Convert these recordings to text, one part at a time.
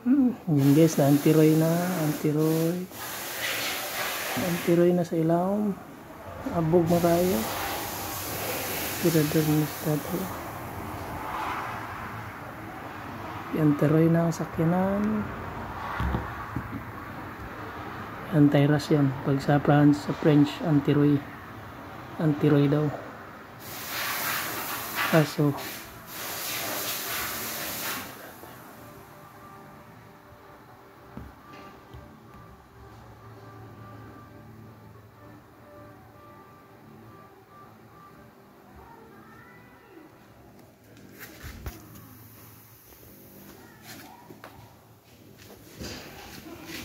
Yun guys, na antiroy na. Antiroy na sa ilawom. Abog mo tayo. Tirador na sa tato. Antiroy na ang sakyanan. Anti-ras yan. Pag sa France, sa French, antiroy. Antiroy daw. Kaso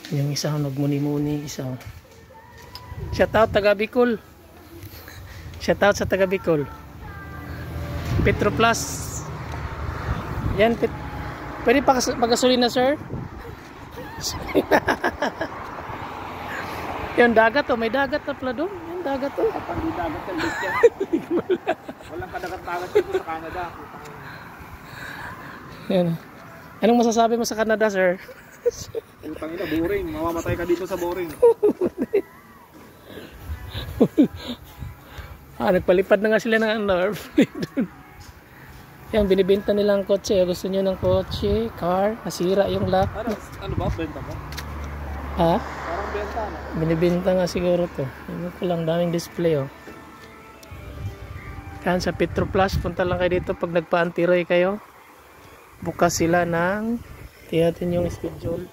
yung isang nagmuni-muni, isang shoutout taga Bicol, shoutout sa taga Bicol. Petroplus yan, pwede pagasolina sir. Yung dagat may dagat na pala doon, yung dagat kapag di dagat yung lake walang kadagat-dagat dito sa Canada. Yan. Anong masasabi mo sa Canada sir? Utang ina, boring. Mamamatay ka dito sa boring. Nagpalipad na nga sila ng airplane doon. Yan, binibenta nilang kotse. Gusto nyo ng kotse, car, nasira yung lock. Ano ba? Benta ba? Ha? Parang benta na. Binibenta nga siguro to. Hindi ko lang, daming display oh. Yan, sa Petroplus, punta lang kayo dito pag nagpa-antiroy kayo. Bukas sila ng, tingnan natin yung schedule.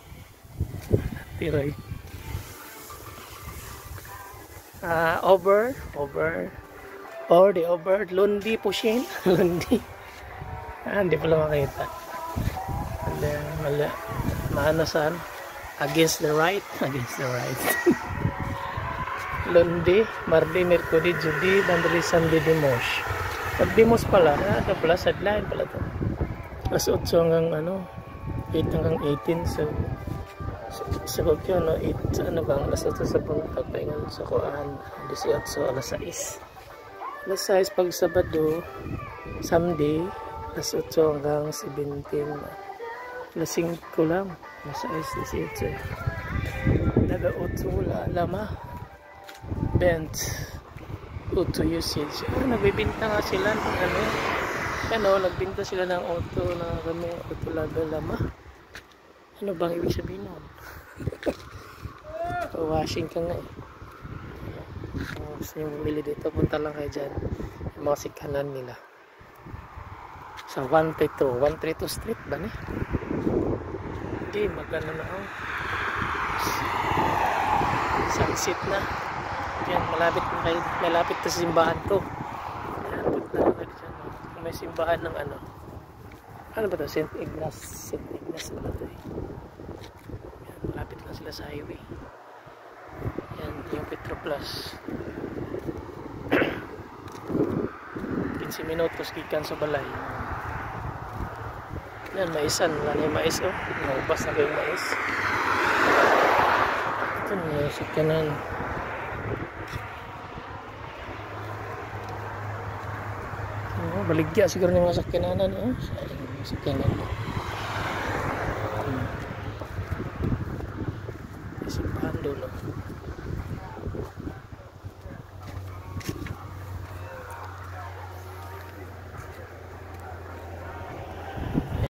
Antiroy. Over Lundi po siya. Lundi. Hindi pala makita. Maano saan? Against the right. Lundi, Mardi, Mercury, Judy, Bandali, Sunday, Dimos. Pag Dimos pala, ito pala, sideline pala to. Alas 8 hanggang 8 hanggang 18 sa Bogyo, 8 ano bang alas 8 sa pagpahingan sa Kuan, 18 alas 6. Alas 6 pag Sabado, Sunday, alas 8 hanggang 17. Alas 5 lang, alas 6, 18. Daga 8 wala, lama. Bent. 8 usage. Nagbibinta nga sila ng nagbinta sila ng auto na kami auto level lama. Ano bang ibig sabihin nun? Washing ka nga eh. Gusto nyo bumili dito, punta lang kayo dyan. Yung mga sikanan nila. Sa 132 street ba ne? Hindi, magana na ako. Sunset na. Yan, malapit na sa simbahan to. Yan, punta lang kayo dyan. May simbahan ng ano ba ito? St. Ignace ba ito eh. Yan, malapit lang sila sa highway. Yan, yung Petroplus. 15 minutos gikan sa balay. Yan, maisan. Wala na yung mais oh. Naubas na yung mais. Ito na yung sikanan. Baligya siguro ng mga sakyananan sakyanan simbahan doon